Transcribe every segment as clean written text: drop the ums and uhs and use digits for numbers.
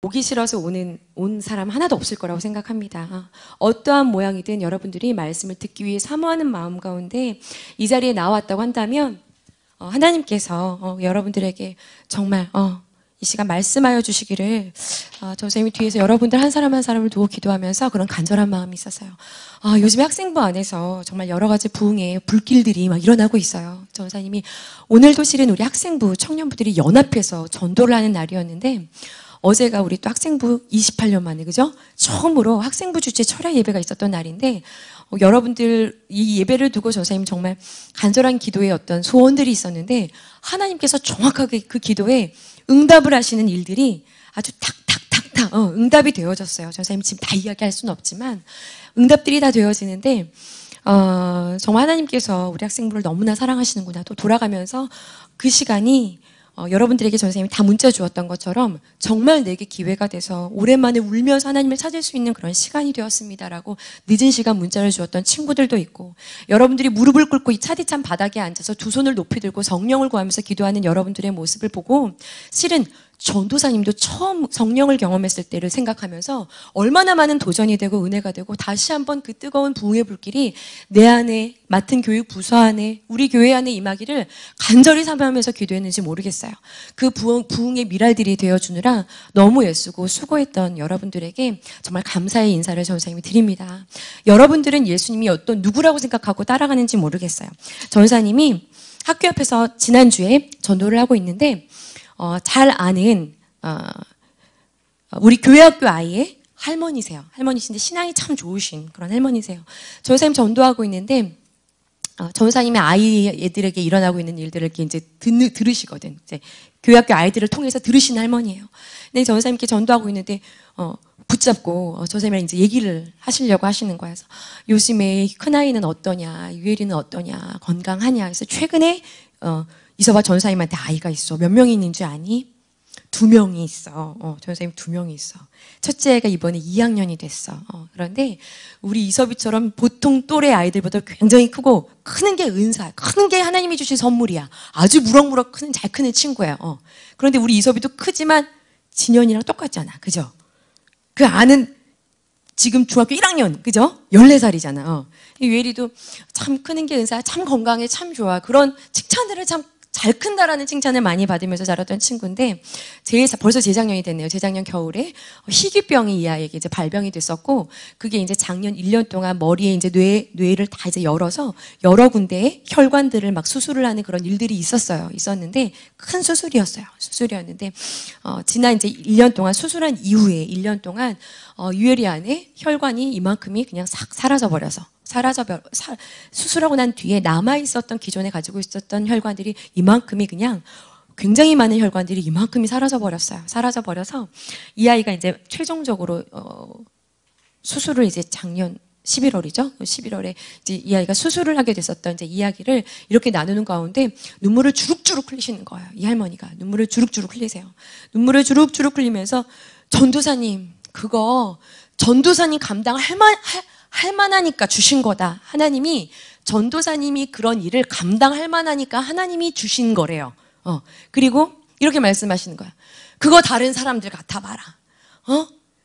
오기 싫어서 온 사람 하나도 없을 거라고 생각합니다. 어떠한 모양이든 여러분들이 말씀을 듣기 위해 사모하는 마음 가운데 이 자리에 나왔다고 한다면 하나님께서 여러분들에게 정말 이 시간 말씀하여 주시기를 선생님이 뒤에서 여러분들 한 사람 한 사람을 두고 기도하면서 그런 간절한 마음이 있어서요. 요즘에 학생부 안에서 정말 여러 가지 부흥의 불길들이 막 일어나고 있어요. 전사님이 오늘도 실은 우리 학생부 청년부들이 연합해서 전도를 하는 날이었는데 어제가 우리 또 학생부 28년 만에 그죠? 처음으로 학생부 주제 철야 예배가 있었던 날인데 여러분들 이 예배를 두고 전사님 정말 간절한 기도의 어떤 소원들이 있었는데 하나님께서 정확하게 그 기도에 응답을 하시는 일들이 아주 탁탁탁탁 응답이 되어졌어요. 전사님 지금 다 이야기할 수는 없지만 응답들이 다 되어지는데 정말 하나님께서 우리 학생부를 너무나 사랑하시는구나. 또 돌아가면서 그 시간이 여러분들에게 선생님이 다 문자 주었던 것처럼 정말 내게 기회가 돼서 오랜만에 울면서 하나님을 찾을 수 있는 그런 시간이 되었습니다라고 늦은 시간 문자를 주었던 친구들도 있고 여러분들이 무릎을 꿇고 이 차디찬 바닥에 앉아서 두 손을 높이 들고 성령을 구하면서 기도하는 여러분들의 모습을 보고 실은 전도사님도 처음 성령을 경험했을 때를 생각하면서 얼마나 많은 도전이 되고 은혜가 되고 다시 한번 그 뜨거운 부흥의 불길이 내 안에 맡은 교육 부서 안에 우리 교회 안에 임하기를 간절히 사모하면서 기도했는지 모르겠어요. 그 부흥의 미랄들이 되어주느라 너무 애쓰고 수고했던 여러분들에게 정말 감사의 인사를 전사님이 드립니다. 여러분들은 예수님이 어떤 누구라고 생각하고 따라가는지 모르겠어요. 전사님이 학교 앞에서 지난주에 전도를 하고 있는데 잘 아는 우리 교회학교 아이의 할머니세요. 할머니신데 신앙이 참 좋으신 그런 할머니세요. 전사님 전도하고 있는데 전사님의 아이들에게 일어나고 있는 일들을 이렇게 이제 들으시거든. 이제 교회학교 아이들을 통해서 들으신 할머니예요. 근데 전사님께 전도하고 있는데 붙잡고 전사님이랑 이제 얘기를 하시려고 하시는 거예요. 그래서 요즘에 큰 아이는 어떠냐, 유엘이는 어떠냐, 건강하냐. 그래서 최근에 이서봐 전사님한테 아이가 있어. 몇 명이 있는 줄 아니? 2명이 있어. 전사님 2명이 있어. 첫째가 이번에 2학년이 됐어. 그런데 우리 이서비처럼 보통 또래 아이들보다 굉장히 크고 크는 게 은사야. 크는 게 하나님이 주신 선물이야. 아주 무럭무럭 크는 잘 크는 친구야. 그런데 우리 이서비도 크지만 진현이랑 똑같잖아. 그죠? 그 아는 지금 중학교 1학년, 그죠? 14살이잖아. 유엘이도 참 크는 게 은사야. 참 건강해. 참 좋아. 그런 칭찬들을 참 잘 큰다라는 칭찬을 많이 받으면서 자랐던 친구인데 벌써 재작년이 됐네요. 재작년 겨울에 희귀병이 이 아이에게 이제 발병이 됐었고 그게 이제 작년 1년 동안 머리에 이제 뇌를 다 이제 열어서 여러 군데에 혈관들을 막 수술을 하는 그런 일들이 있었는데 큰 수술이었어요. 수술이었는데 지난 이제 1년 동안 수술한 이후에 1년 동안 유엘이 안에 혈관이 이만큼이 그냥 싹 사라져 버려서 수술하고 난 뒤에 남아있었던 기존에 가지고 있었던 혈관들이 이만큼이 그냥 굉장히 많은 혈관들이 이만큼이 사라져 버렸어요. 사라져 버려서 이 아이가 이제 최종적으로 수술을 이제 작년 11월이죠. 11월에 이제 이 아이가 수술을 하게 됐었던 이제 이야기를 이렇게 나누는 가운데 눈물을 주룩주룩 흘리시는 거예요. 이 할머니가 눈물을 주룩주룩 흘리세요. 눈물을 주룩주룩 흘리면서 전도사님 그거 전도사님 할 만하니까 주신 거다. 하나님이 전도사님이 그런 일을 감당할 만하니까 하나님이 주신 거래요. 그리고 이렇게 말씀하시는 거야. 그거 다른 사람들 같아봐라.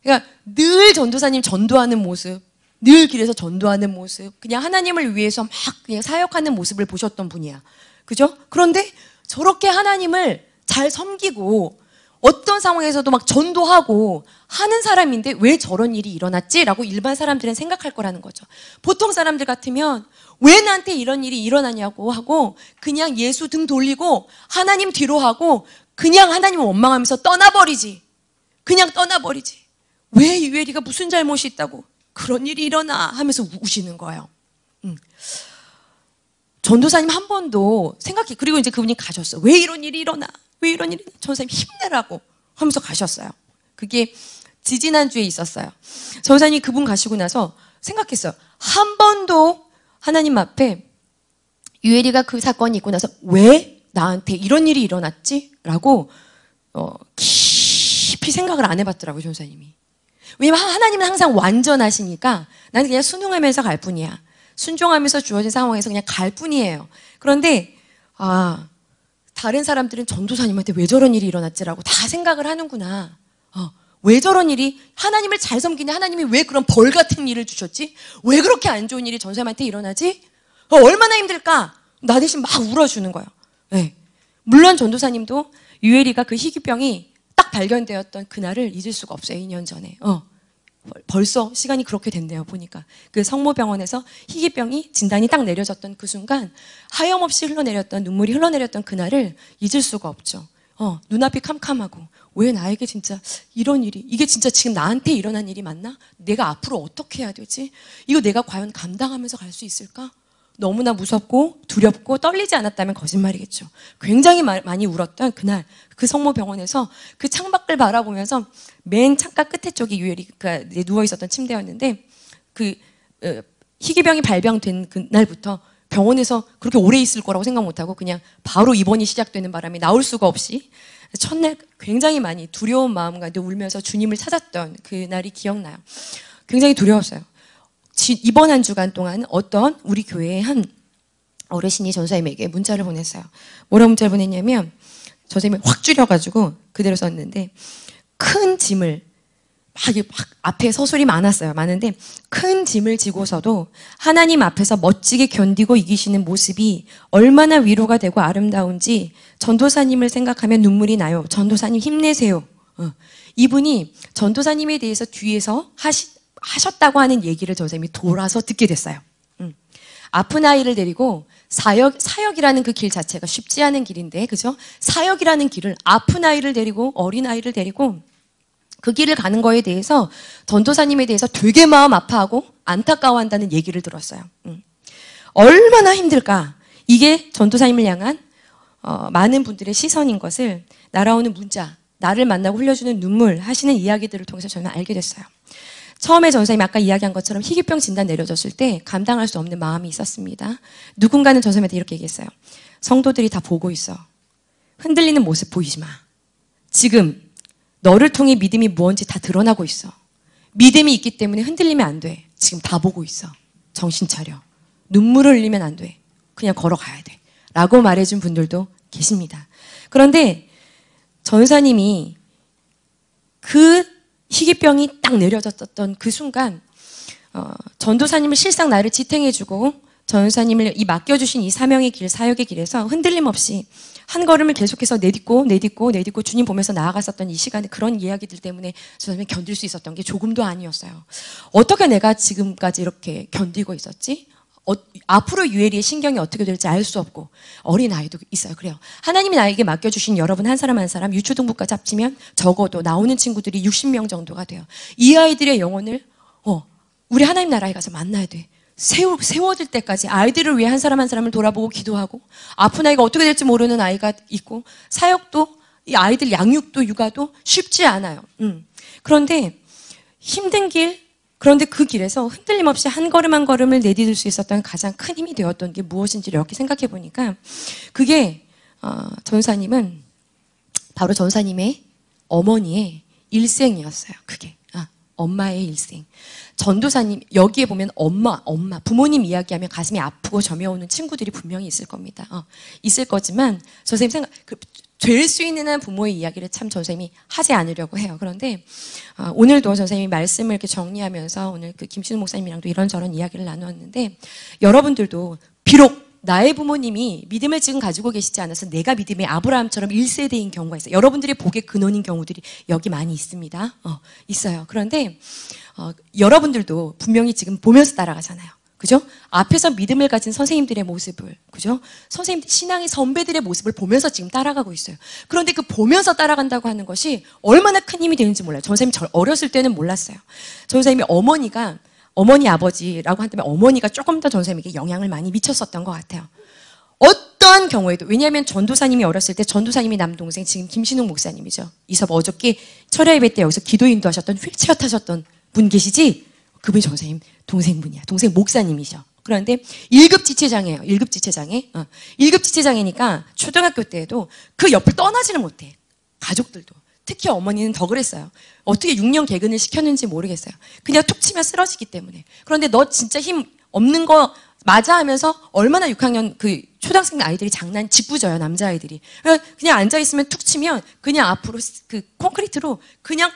그러니까 늘 전도사님 전도하는 모습, 늘 길에서 전도하는 모습, 그냥 하나님을 위해서 막 그냥 사역하는 모습을 보셨던 분이야. 그죠? 그런데 저렇게 하나님을 잘 섬기고 어떤 상황에서도 막 전도하고 하는 사람인데 왜 저런 일이 일어났지? 라고 일반 사람들은 생각할 거라는 거죠. 보통 사람들 같으면 왜 나한테 이런 일이 일어나냐고 하고 그냥 예수 등 돌리고 하나님 뒤로 하고 그냥 하나님을 원망하면서 떠나버리지. 그냥 떠나버리지. 왜 유엘이가 무슨 잘못이 있다고 그런 일이 일어나 하면서 우시는 거예요. 전도사님 한 번도 생각해. 그리고 이제 그분이 가셨어. 왜 이런 일이 일어나? 왜 이런 일이 전도사님 힘내라고 하면서 가셨어요. 그게 지지난주에 있었어요. 전도사님이 그분 가시고 나서 생각했어요. 한 번도 하나님 앞에 유엘이가 그 사건이 있고 나서 왜 나한테 이런 일이 일어났지? 라고 깊이 생각을 안 해봤더라고요. 전도사님이. 왜냐면 하나님은 항상 완전하시니까 나는 그냥 순응하면서 갈 뿐이야. 순종하면서 주어진 상황에서 그냥 갈 뿐이에요. 그런데 다른 사람들은 전도사님한테 왜 저런 일이 일어났지라고 다 생각을 하는구나. 왜 저런 일이, 하나님을 잘 섬기는 하나님이 왜 그런 벌 같은 일을 주셨지? 왜 그렇게 안 좋은 일이 전사님한테 일어나지? 얼마나 힘들까? 나 대신 막 울어주는 거예요. 네. 물론 전도사님도 유엘이가 그 희귀병이 딱 발견되었던 그날을 잊을 수가 없어요. 2년 전에. 벌써 시간이 그렇게 됐네요. 보니까 그 성모병원에서 희귀병이 진단이 딱 내려졌던 그 순간 하염없이 흘러내렸던 눈물이 흘러내렸던 그날을 잊을 수가 없죠. 눈앞이 캄캄하고 왜 나에게 진짜 이런 일이, 이게 진짜 지금 나한테 일어난 일이 맞나? 내가 앞으로 어떻게 해야 되지? 이거 내가 과연 감당하면서 갈 수 있을까? 너무나 무섭고 두렵고 떨리지 않았다면 거짓말이겠죠. 굉장히 많이 울었던 그날 그 성모병원에서 그 창밖을 바라보면서 맨 창가 끝에 쪽이 유엘이가 누워 있었던 침대였는데 그 희귀병이 발병된 그날부터 병원에서 그렇게 오래 있을 거라고 생각 못하고 그냥 바로 입원이 시작되는 바람에 나올 수가 없이 첫날 굉장히 많이 두려운 마음과 울면서 주님을 찾았던 그날이 기억나요. 굉장히 두려웠어요. 이번 한 주간 동안 어떤 우리 교회의 한 어르신이 전사님에게 문자를 보냈어요. 뭐라고 문자를 보냈냐면 전사님이 확 줄여가지고 그대로 썼는데 큰 짐을 막 앞에 서술이 많았어요. 많은데 큰 짐을 지고서도 하나님 앞에서 멋지게 견디고 이기시는 모습이 얼마나 위로가 되고 아름다운지 전도사님을 생각하면 눈물이 나요. 전도사님 힘내세요. 이분이 전도사님에 대해서 뒤에서 하셨다고 하는 얘기를 전사님이 돌아서 듣게 됐어요. 아픈 아이를 데리고 사역이라는 그 길 자체가 쉽지 않은 길인데, 그죠? 사역이라는 길을 아픈 아이를 데리고 어린 아이를 데리고 그 길을 가는 거에 대해서 전도사님에 대해서 되게 마음 아파하고 안타까워한다는 얘기를 들었어요. 얼마나 힘들까? 이게 전도사님을 향한 많은 분들의 시선인 것을 날아오는 문자, 나를 만나고 흘려주는 눈물 하시는 이야기들을 통해서 저는 알게 됐어요. 처음에 전사님이 아까 이야기한 것처럼 희귀병 진단 내려졌을 때 감당할 수 없는 마음이 있었습니다. 누군가는 전사님한테 이렇게 얘기했어요. 성도들이 다 보고 있어. 흔들리는 모습 보이지 마. 지금 너를 통해 믿음이 무언지 다 드러나고 있어. 믿음이 있기 때문에 흔들리면 안 돼. 지금 다 보고 있어. 정신 차려. 눈물을 흘리면 안 돼. 그냥 걸어가야 돼. 라고 말해준 분들도 계십니다. 그런데 전사님이 그 희귀병이 딱 내려졌던 그 순간 전도사님을 실상 나를 지탱해주고 전도사님을 맡겨주신 이 사명의 길, 사역의 길에서 흔들림 없이 한 걸음을 계속해서 내딛고 주님 보면서 나아갔었던 이 시간에 그런 이야기들 때문에 저는 견딜 수 있었던 게 조금도 아니었어요. 어떻게 내가 지금까지 이렇게 견디고 있었지? 앞으로 유엘이의 신경이 어떻게 될지 알 수 없고 어린아이도 있어요. 그래요. 하나님이 나에게 맡겨주신 여러분 한 사람 한 사람 유초등부까지 합치면 적어도 나오는 친구들이 60명 정도가 돼요. 이 아이들의 영혼을 우리 하나님 나라에 가서 만나야 돼. 세워질 때까지 아이들을 위해 한 사람 한 사람을 돌아보고 기도하고 아픈 아이가 어떻게 될지 모르는 아이가 있고 사역도 이 아이들 양육도 육아도 쉽지 않아요. 그런데 힘든 길 그런데 그 길에서 흔들림 없이 한 걸음 한 걸음을 내딛을 수 있었던 가장 큰 힘이 되었던 게 무엇인지를 이렇게 생각해 보니까 그게 전사님은 바로 전사님의 어머니의 일생이었어요. 그게 엄마의 일생. 전도사님 여기에 보면 엄마 부모님 이야기하면 가슴이 아프고 저며오는 친구들이 분명히 있을 겁니다. 있을 거지만 선생님 될 수 있는 한 부모의 이야기를 참 전생님이 하지 않으려고 해요. 그런데 오늘도 전생님이 말씀을 이렇게 정리하면서 오늘 그 김신우 목사님이랑도 이런저런 이야기를 나누었는데 여러분들도 비록 나의 부모님이 믿음을 지금 가지고 계시지 않아서 내가 믿음의 아브라함처럼 1세대인 경우가 있어요. 여러분들의 복의 근원인 경우들이 여기 많이 있습니다. 있어요. 그런데 여러분들도 분명히 지금 보면서 따라가잖아요. 그죠? 앞에서 믿음을 가진 선생님들의 모습을, 그죠? 선생님들, 신앙의 선배들의 모습을 보면서 지금 따라가고 있어요. 그런데 그 보면서 따라간다고 하는 것이 얼마나 큰 힘이 되는지 몰라요. 전 선생님이 어렸을 때는 몰랐어요. 전 선생님이 어머니 아버지라고 한다면 어머니가 조금 더 전 선생님에게 영향을 많이 미쳤었던 것 같아요. 어떠한 경우에도, 왜냐하면 전도사님이 어렸을 때 전도사님이 남동생, 지금 김신욱 목사님이죠. 이섭 어저께 철야 예배 때 여기서 기도 인도하셨던 휠체어 타셨던 분 계시지? 그분이 전 선생님 동생분이야. 동생 목사님이셔. 그런데 1급 지체장애예요. 1급 지체장애. 1급 지체장애니까 초등학교 때에도 그 옆을 떠나지를 못해. 가족들도. 특히 어머니는 더 그랬어요. 어떻게 6년 개근을 시켰는지 모르겠어요. 그냥 툭 치면 쓰러지기 때문에. 그런데 너 진짜 힘 없는 거 맞아 하면서 얼마나 6학년 그 초등학생 아이들이 짓궂어요. 남자아이들이. 그냥 앉아있으면 툭 치면 그냥 앞으로 그 콘크리트로 그냥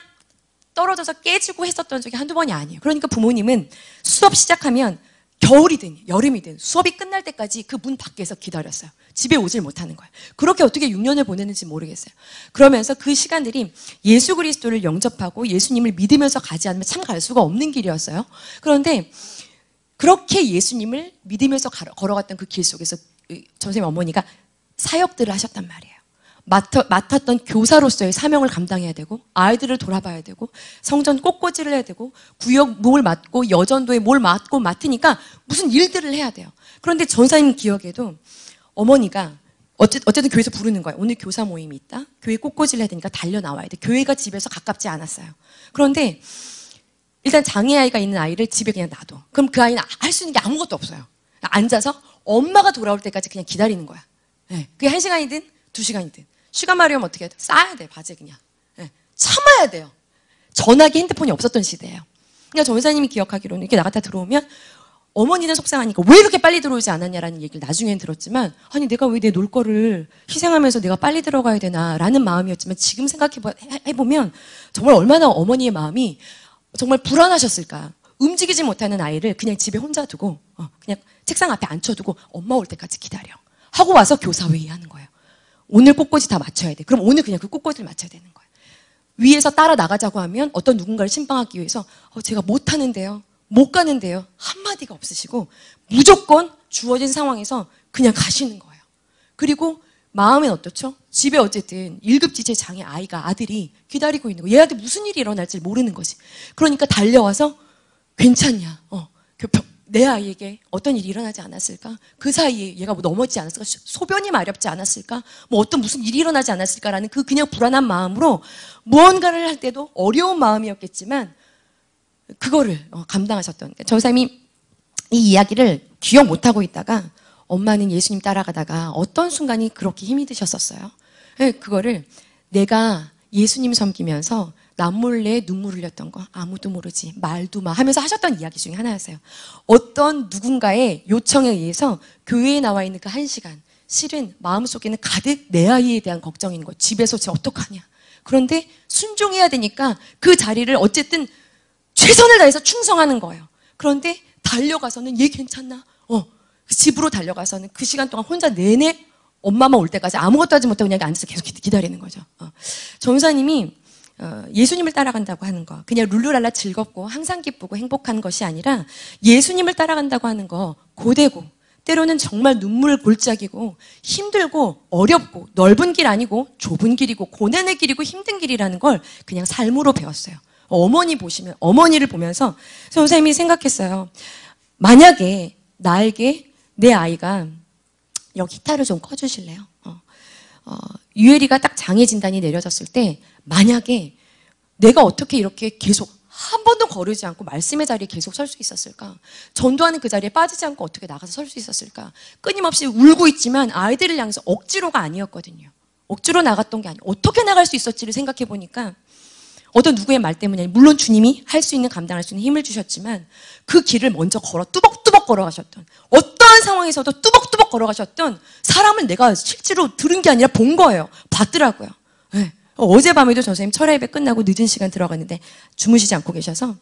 떨어져서 깨지고 했었던 적이 한두 번이 아니에요. 그러니까 부모님은 수업 시작하면 겨울이든 여름이든 수업이 끝날 때까지 그 문 밖에서 기다렸어요. 집에 오질 못하는 거예요. 그렇게 어떻게 6년을 보냈는지 모르겠어요. 그러면서 그 시간들이 예수 그리스도를 영접하고 예수님을 믿으면서 가지 않으면 참 갈 수가 없는 길이었어요. 그런데 그렇게 예수님을 믿으면서 걸어갔던 그 길 속에서 선생님 어머니가 사역들을 하셨단 말이에요. 맡았던 교사로서의 사명을 감당해야 되고 아이들을 돌아봐야 되고 성전 꽃꽂이를 해야 되고 구역 뭘 맡고 여전도에 뭘 맡으니까 무슨 일들을 해야 돼요. 그런데 전사님 기억에도 어머니가 어쨌든 교회에서 부르는 거예요. 오늘 교사 모임이 있다. 교회 꽃꽂이를 해야 되니까 달려 나와야 돼. 교회가 집에서 가깝지 않았어요. 그런데 일단 장애아이가 있는 아이를 집에 그냥 놔둬. 그럼 그 아이는 할 수 있는 게 아무것도 없어요. 앉아서 엄마가 돌아올 때까지 그냥 기다리는 거야. 네. 그게 1시간이든 2시간이든. 쉬가 마려우면 어떻게 해야 돼? 싸야 돼, 바지 그냥. 네. 참아야 돼요. 전화기, 핸드폰이 없었던 시대예요. 그러니까 전사님이 기억하기로는 이렇게 나갔다 들어오면 어머니는 속상하니까 왜 이렇게 빨리 들어오지 않았냐라는 얘기를 나중엔 들었지만 아니 내가 왜 내 놀 거를 희생하면서 내가 빨리 들어가야 되나라는 마음이었지만 지금 생각해보면 정말 얼마나 어머니의 마음이 정말 불안하셨을까. 움직이지 못하는 아이를 그냥 집에 혼자 두고 그냥 책상 앞에 앉혀두고 엄마 올 때까지 기다려. 하고 와서 교사회의 하는 거예요. 오늘 꽃꽂이 다 맞춰야 돼. 그럼 오늘 그냥 그 꽃꽂이를 맞춰야 되는 거예요. 위에서 따라 나가자고 하면 어떤 누군가를 신방하기 위해서 제가 못하는데요. 못 가는데요. 한마디가 없으시고 무조건 주어진 상황에서 그냥 가시는 거예요. 그리고 마음은 어떻죠? 집에 어쨌든 1급지체 장애 아이가 아들이 기다리고 있는 거예요. 얘한테 무슨 일이 일어날지 모르는 거지. 그러니까 달려와서 괜찮냐? 내 아이에게 어떤 일이 일어나지 않았을까? 그 사이에 얘가 뭐 넘어지지 않았을까? 소변이 마렵지 않았을까? 뭐 어떤 무슨 일이 일어나지 않았을까라는 그 그냥 불안한 마음으로 무언가를 할 때도 어려운 마음이었겠지만 그거를 감당하셨던 전사님이 이 이야기를 기억 못하고 있다가 엄마는 예수님 따라가다가 어떤 순간이 그렇게 힘이 드셨었어요. 그거를 내가 예수님 섬기면서 남몰래 눈물 흘렸던 거 아무도 모르지 말도 마 하면서 하셨던 이야기 중에 하나였어요. 어떤 누군가의 요청에 의해서 교회에 나와 있는 그 1시간 실은 마음속에는 가득 내 아이에 대한 걱정인 거예요. 집에서 쟤 어떡하냐. 그런데 순종해야 되니까 그 자리를 어쨌든 최선을 다해서 충성하는 거예요. 그런데 달려가서는 얘 괜찮나? 집으로 달려가서는 그 시간 동안 혼자 내내 엄마만 올 때까지 아무것도 하지 못하고 그냥 앉아서 계속 기다리는 거죠. 전사님이 예수님을 따라간다고 하는 거 그냥 룰루랄라 즐겁고 항상 기쁘고 행복한 것이 아니라 예수님을 따라간다고 하는 거 고되고 때로는 정말 눈물 골짜기고 힘들고 어렵고 넓은 길 아니고 좁은 길이고 고난의 길이고 힘든 길이라는 걸 그냥 삶으로 배웠어요. 어머니를 보면서 선생님이 생각했어요. 만약에 나에게 내 아이가 여기 히타를 좀 꺼주실래요? 유혜리가 딱 장애 진단이 내려졌을 때 만약에 내가 어떻게 이렇게 계속 한 번도 거르지 않고 말씀의 자리에 계속 설 수 있었을까? 전도하는 그 자리에 빠지지 않고 어떻게 나가서 설 수 있었을까? 끊임없이 울고 있지만 아이들을 향해서 억지로가 아니었거든요. 억지로 나갔던 게 아니에요. 어떻게 나갈 수 있었지를 생각해 보니까 어떤 누구의 말 때문에 물론 주님이 할 수 있는 감당할 수 있는 힘을 주셨지만 그 길을 먼저 뚜벅뚜벅 걸어가셨던 어떠한 상황에서도 뚜벅뚜벅 걸어가셨던 사람을 내가 실제로 들은 게 아니라 본 거예요. 봤더라고요. 네. 어젯밤에도 선생님 철야 예배 끝나고 늦은 시간 들어갔는데 주무시지 않고 계셔서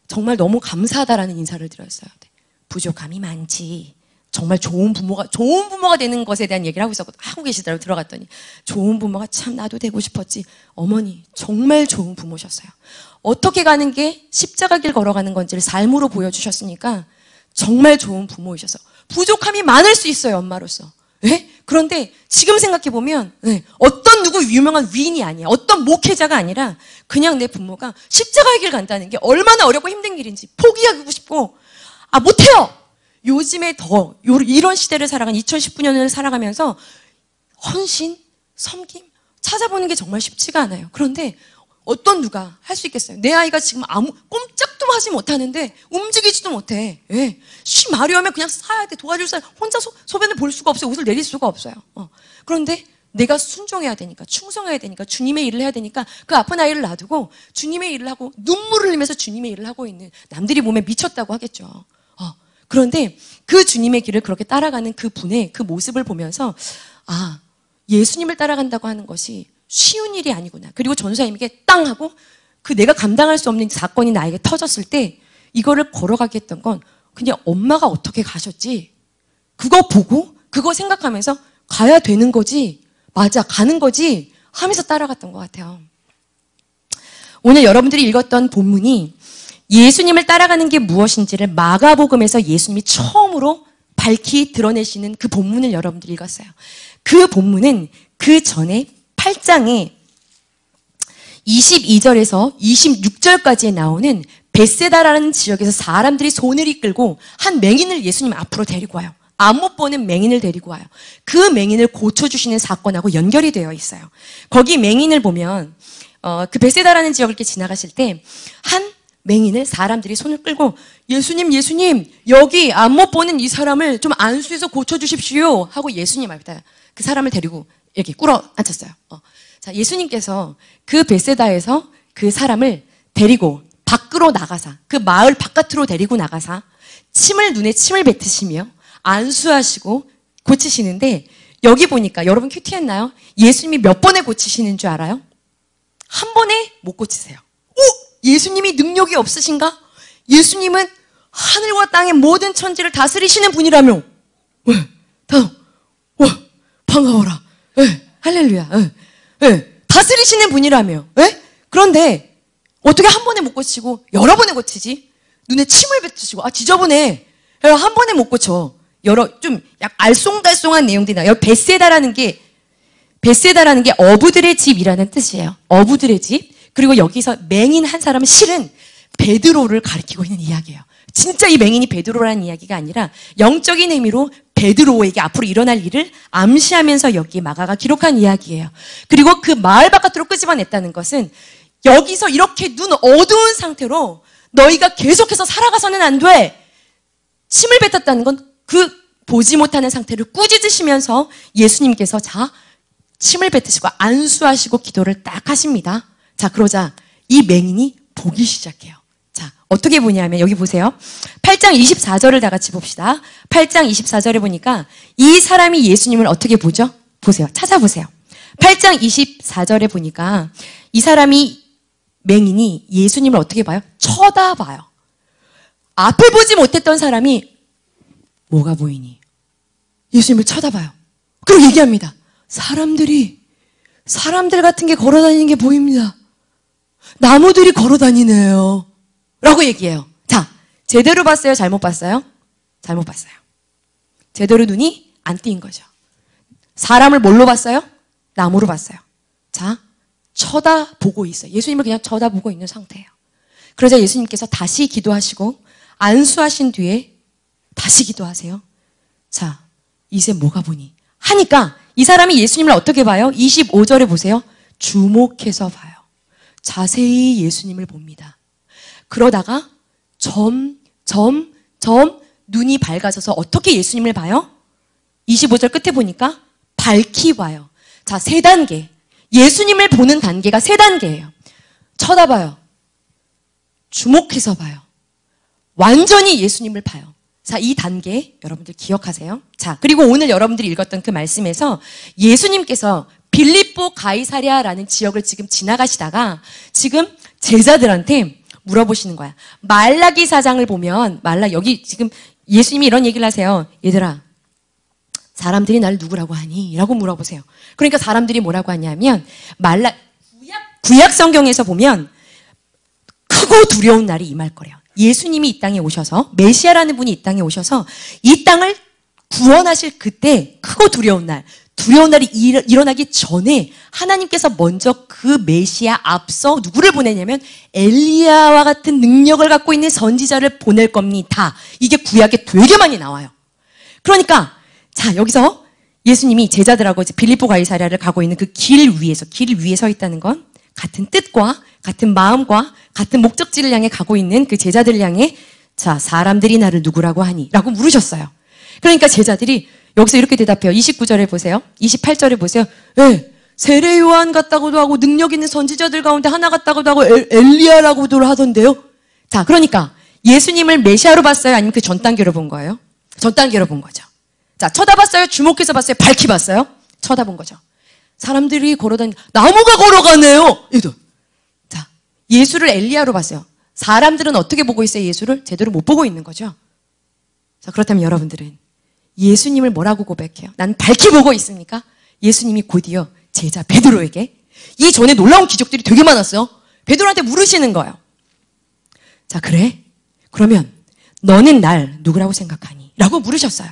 정말 너무 감사하다라는 인사를 드렸어요. 부족함이 많지. 정말 좋은 부모가 되는 것에 대한 얘기를 하고 계시더라고요. 들어갔더니 좋은 부모가 참 나도 되고 싶었지. 어머니 정말 좋은 부모셨어요. 어떻게 가는 게 십자가 길 걸어가는 건지를 삶으로 보여주셨으니까 정말 좋은 부모이셔서 부족함이 많을 수 있어요. 엄마로서. 네? 그런데 지금 생각해보면 어떤 누구 유명한 위인이 아니야. 어떤 목회자가 아니라 그냥 내 부모가 십자가의 길 간다는 게 얼마나 어렵고 힘든 길인지 포기하고 싶고 못해요. 요즘에 더 이런 시대를 2019년을 살아가면서 헌신, 섬김 찾아보는 게 정말 쉽지가 않아요. 그런데 어떤 누가 할 수 있겠어요? 내 아이가 지금 꼼짝도 하지 못하는데 움직이지도 못해. 쉬 마려우면 그냥 싸야 돼. 도와줄 사람 혼자 소변을 볼 수가 없어요. 옷을 내릴 수가 없어요. 그런데 내가 순종해야 되니까 충성해야 되니까 주님의 일을 해야 되니까 그 아픈 아이를 놔두고 주님의 일을 하고 눈물을 흘리면서 주님의 일을 하고 있는 남들이 보면 미쳤다고 하겠죠. 그런데 그 주님의 길을 그렇게 따라가는 그 분의 그 모습을 보면서 예수님을 따라간다고 하는 것이 쉬운 일이 아니구나. 그리고 전사님에게 땅 하고 그 내가 감당할 수 없는 사건이 나에게 터졌을 때 이거를 걸어가게 했던 건 그냥 엄마가 어떻게 가셨지? 그거 보고 그거 생각하면서 가야 되는 거지. 맞아, 가는 거지 하면서 따라갔던 것 같아요. 오늘 여러분들이 읽었던 본문이 예수님을 따라가는 게 무엇인지를 마가복음에서 예수님이 처음으로 밝히 드러내시는 그 본문을 여러분들이 읽었어요. 그 본문은 그 전에 8장에 22절에서 26절까지에 나오는 벳세다라는 지역에서 사람들이 손을 이끌고 한 맹인을 예수님 앞으로 데리고 와요. 안 못 보는 맹인을 데리고 와요. 그 맹인을 고쳐주시는 사건하고 연결이 되어 있어요. 거기 맹인을 보면 그 벳세다라는 지역을 이렇게 지나가실 때 한 맹인을 사람들이 손을 끌고 예수님 여기 안 못 보는 이 사람을 좀 안수해서 고쳐주십시오 하고 예수님 앞에다 그 사람을 데리고 이렇게 꿇어 앉혔어요. 자, 예수님께서 그 벳세다에서 그 사람을 데리고 밖으로 나가사 그 마을 바깥으로 데리고 나가사 눈에 침을 뱉으시며 안수하시고 고치시는데 여기 보니까 여러분 큐티했나요? 예수님이 몇 번에 고치시는 줄 알아요? 한 번에 못 고치세요. 예수님이 능력이 없으신가? 예수님은 하늘과 땅의 모든 천지를 다스리시는 분이라며. 반가워라. 할렐루야. 다스리시는 분이라며. 그런데 어떻게 한 번에 못 고치고 여러 번에 고치지? 눈에 침을 뱉으시고 지저분해. 한 번에 못 고쳐. 좀 약 알쏭달쏭한 내용들이 나요. 벳세다라는 게 어부들의 집이라는 뜻이에요. 어부들의 집. 그리고 여기서 맹인 한 사람은 실은 베드로를 가리키고 있는 이야기예요. 진짜 이 맹인이 베드로라는 이야기가 아니라 영적인 의미로 베드로에게 앞으로 일어날 일을 암시하면서 여기 마가가 기록한 이야기예요. 그리고 그 마을 바깥으로 끄집어냈다는 것은 여기서 이렇게 눈 어두운 상태로 너희가 계속해서 살아가서는 안 돼. 침을 뱉었다는 건 그 보지 못하는 상태를 꾸짖으시면서 예수님께서 침을 뱉으시고 안수하시고 기도를 딱 하십니다. 자, 그러자 이 맹인이 보기 시작해요. 자, 어떻게 보냐면 여기 보세요. 8장 24절을 다 같이 봅시다. 8장 24절에 보니까 이 사람이 예수님을 어떻게 보죠? 보세요. 찾아보세요. 8장 24절에 보니까 이 사람이 맹인이 예수님을 어떻게 봐요? 쳐다봐요. 앞을 보지 못했던 사람이 뭐가 보이니? 예수님을 쳐다봐요. 그리고 얘기합니다. 사람들 같은 게 걸어다니는 게 보입니다. 나무들이 걸어다니네요. 라고 얘기해요. 자, 제대로 봤어요? 잘못 봤어요? 잘못 봤어요. 제대로 눈이 안 띄인 거죠. 사람을 뭘로 봤어요? 나무로 봤어요. 자, 쳐다보고 있어요. 예수님을 그냥 쳐다보고 있는 상태예요. 그러자 예수님께서 다시 기도하시고 안수하신 뒤에 다시 기도하세요. 자, 이제 뭐가 보니? 하니까 이 사람이 예수님을 어떻게 봐요? 25절에 보세요. 주목해서 봐요. 자세히 예수님을 봅니다. 그러다가 점점 눈이 밝아져서 어떻게 예수님을 봐요? 25절 끝에 보니까 밝히 봐요. 자, 3단계. 예수님을 보는 단계가 3단계예요. 쳐다봐요. 주목해서 봐요. 완전히 예수님을 봐요. 자, 이 단계 여러분들 기억하세요. 자, 그리고 오늘 여러분들이 읽었던 그 말씀에서 예수님께서 빌립보 가이사랴라는 지역을 지금 지나가시다가 지금 제자들한테 물어보시는 거야. 말라기 4장을 보면 여기 지금 예수님이 이런 얘기를 하세요. 얘들아, 사람들이 나를 누구라고 하니? 라고 물어보세요. 그러니까 사람들이 뭐라고 하냐면 구약 성경에서 보면 크고 두려운 날이 임할 거래요. 예수님이 이 땅에 오셔서 메시아라는 분이 이 땅에 오셔서 이 땅을 구원하실 그때 크고 두려운 날이 일어나기 전에 하나님께서 먼저 그 메시아 앞서 누구를 보내냐면 엘리야와 같은 능력을 갖고 있는 선지자를 보낼 겁니다. 이게 구약에 되게 많이 나와요. 그러니까 자, 여기서 예수님이 제자들하고 빌립보 가이사랴를 가고 있는 그 길 위에 서 있다는 건 같은 뜻과 같은 마음과 같은 목적지를 향해 가고 있는 그 제자들을 향해 자, 사람들이 나를 누구라고 하니? 라고 물으셨어요. 그러니까 제자들이 여기서 이렇게 대답해요. 29절에 보세요. 28절에 보세요. 세례 요한 같다고도 하고 능력 있는 선지자들 가운데 하나 같다고도 하고 엘리야라고도 하던데요. 자, 그러니까 예수님을 메시아로 봤어요? 아니면 그 전 단계로 본 거예요? 전 단계로 본 거죠. 자, 쳐다봤어요? 주목해서 봤어요? 밝히 봤어요? 쳐다본 거죠. 사람들이 나무가 걸어가네요. 자, 예수를 엘리야로 봤어요. 사람들은 어떻게 보고 있어요? 예수를 제대로 못 보고 있는 거죠. 자, 그렇다면 여러분들은 예수님을 뭐라고 고백해요? 난 밝히 보고 있습니까? 예수님이 곧이어 제자 베드로에게 이 전에 놀라운 기적들이 되게 많았어요. 베드로한테 물으시는 거예요. 자, 그래? 그러면 너는 날 누구라고 생각하니? 라고 물으셨어요.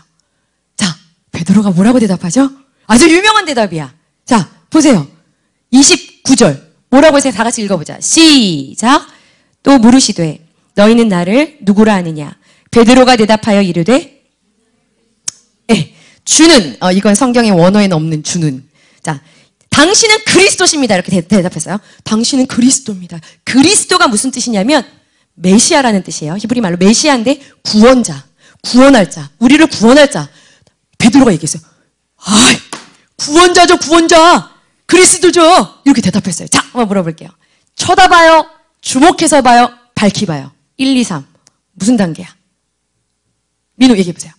자, 베드로가 뭐라고 대답하죠? 아주 유명한 대답이야. 자, 보세요. 29절. 뭐라고 해서 다 같이 읽어보자. 시작. 또 물으시되 너희는 나를 누구라 하느냐? 베드로가 대답하여 이르되 주는 이건 성경의 원어에는 없는 주는. 자, 당신은 그리스도십니다. 이렇게 대답했어요. 당신은 그리스도입니다. 그리스도가 무슨 뜻이냐면 메시아라는 뜻이에요. 히브리 말로 메시아인데 구원자, 구원할 자, 우리를 구원할 자. 베드로가 얘기했어요. 구원자죠, 구원자. 그리스도죠. 이렇게 대답했어요. 자, 한번 물어볼게요. 쳐다봐요, 주목해서 봐요, 밝히 봐요. 1, 2, 3. 무슨 단계야? 민호 얘기해보세요.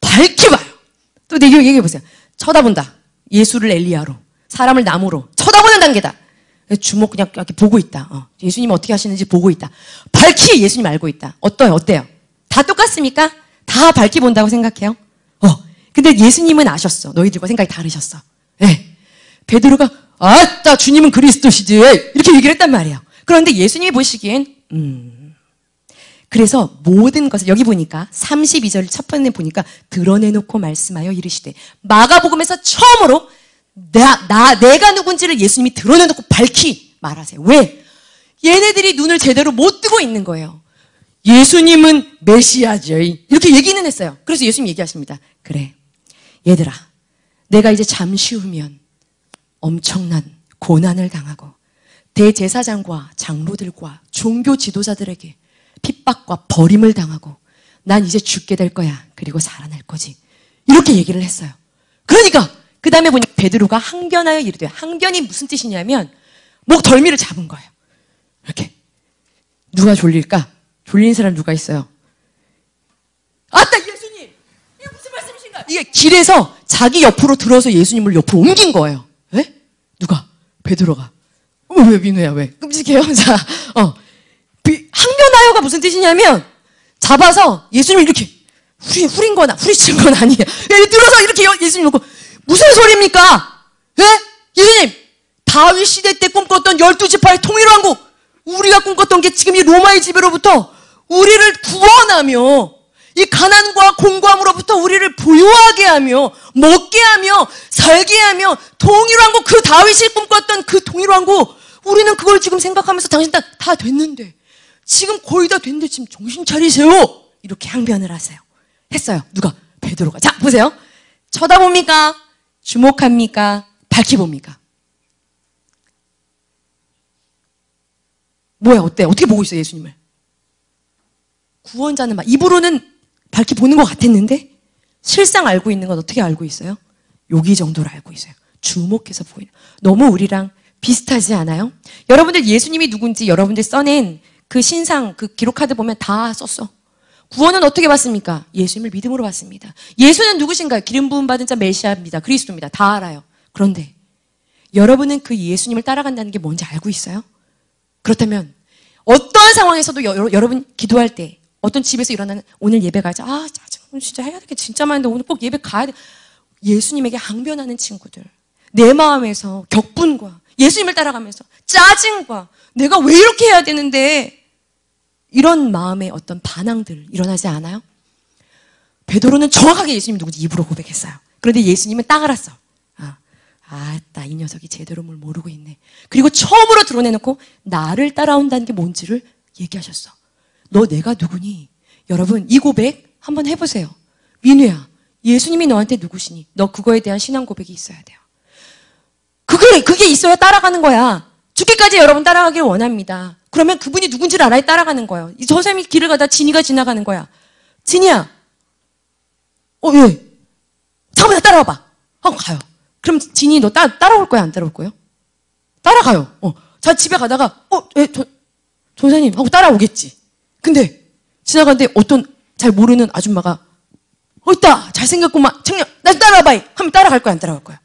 밝히 봐요. 또 내기 얘기해보세요. 쳐다본다. 예수를 엘리야로, 사람을 나무로 쳐다보는 단계다. 주목 그냥 이렇게 보고 있다. 예수님 어떻게 하시는지 보고 있다. 밝히 예수님 알고 있다. 어때요? 다 똑같습니까? 다 밝히 본다고 생각해요? 근데 예수님은 아셨어. 너희들과 생각이 다르셨어. 네. 베드로가 아따 주님은 그리스도시지 이렇게 얘기를 했단 말이에요. 그런데 예수님이 보시기엔 그래서 모든 것을 여기 보니까 32절 첫 번째 보니까 드러내놓고 말씀하여 이르시되 마가복음에서 처음으로 내가 누군지를 예수님이 드러내놓고 밝히 말하세요. 왜? 얘네들이 눈을 제대로 못 뜨고 있는 거예요. 예수님은 메시아죠 이렇게 얘기는 했어요. 그래서 예수님 얘기하십니다. 그래 얘들아 내가 이제 잠시 후면 엄청난 고난을 당하고 대제사장과 장로들과 종교 지도자들에게 핍박과 버림을 당하고 난 이제 죽게 될 거야. 그리고 살아날 거지. 이렇게 얘기를 했어요. 그러니까 그 다음에 보니까 베드로가 항변하여 이르되 항변이 무슨 뜻이냐면 목 덜미를 잡은 거예요. 이렇게 누가 졸릴까? 졸린 사람 누가 있어요? 아따 예수님! 이게 무슨 말씀이신가? 이게 길에서 자기 옆으로 들어서 예수님을 옆으로 옮긴 거예요. 왜? 누가? 베드로가. 왜 민호야 왜? 끔찍해요? 자, 항변하여가 무슨 뜻이냐면 잡아서 예수님을 이렇게 후린 거나 후리친 건 아니에요. 들어서 이렇게 예수님 놓고 무슨 소리입니까? 예? 예수님 다윗 시대 때 꿈꿨던 12지파의 통일왕국 우리가 꿈꿨던 게 지금 이 로마의 지배로부터 우리를 구원하며 이 가난과 공고함으로부터 우리를 부유하게 하며 먹게 하며 살게 하며 통일왕국 그 다윗이 꿈꿨던 그 통일왕국 우리는 그걸 지금 생각하면서 당신 다 됐는데 지금 거의 다 됐는데 지금 정신 차리세요. 이렇게 항변을 했어요. 누가? 베드로가. 자, 보세요. 쳐다봅니까? 주목합니까? 밝히 봅니까? 뭐야, 어때? 어떻게 보고 있어요, 예수님을? 구원자는 막 입으로는 밝히 보는 것 같았는데 실상 알고 있는 건 어떻게 알고 있어요? 여기 정도로 알고 있어요. 주목해서 보이는. 너무 우리랑 비슷하지 않아요? 여러분들 예수님이 누군지 여러분들 써낸 그 신상, 그 기록카드 보면 다 썼어. 구원은 어떻게 받습니까? 예수님을 믿음으로 받습니다. 예수는 누구신가요? 기름 부음 받은 자 메시아입니다. 그리스도입니다. 다 알아요. 그런데 여러분은 그 예수님을 따라간다는 게 뭔지 알고 있어요? 그렇다면 어떠한 상황에서도 여러분 기도할 때 어떤 집에서 일어나는 오늘 예배 가자. 짜증 진짜 해야 될 게 진짜 많은데 오늘 꼭 예배 가야 돼. 예수님에게 항변하는 친구들. 내 마음에서 격분과 예수님을 따라가면서 짜증과 내가 왜 이렇게 해야 되는데 이런 마음의 어떤 반항들 일어나지 않아요? 베드로는 정확하게 예수님 누군지 입으로 고백했어요. 그런데 예수님은 딱 알았어. 아따 이 녀석이 제대로 뭘 모르고 있네. 그리고 처음으로 드러내놓고 나를 따라온다는 게 뭔지를 얘기하셨어. 너 내가 누구니? 여러분 이 고백 한번 해보세요. 민우야 예수님이 너한테 누구시니? 너 그거에 대한 신앙 고백이 있어야 돼요. 그게 있어야 따라가는 거야. 죽기까지 여러분 따라가길 원합니다. 그러면 그분이 누군지를 알아야 따라가는 거예요. 저 사람이 길을 가다 진이가 지나가는 거야. 진이야. 예. 잠깐만 나 따라와봐. 하고 가요. 그럼 진이 너 따라올 거야 안 따라올 거예요? 따라가요. 자 집에 가다가 전사님 하고 따라오겠지. 근데 지나가는데 어떤 잘 모르는 아줌마가 있다 잘생겼구만 청년 나 따라와봐 하면 따라갈 거야 안 따라갈 거야?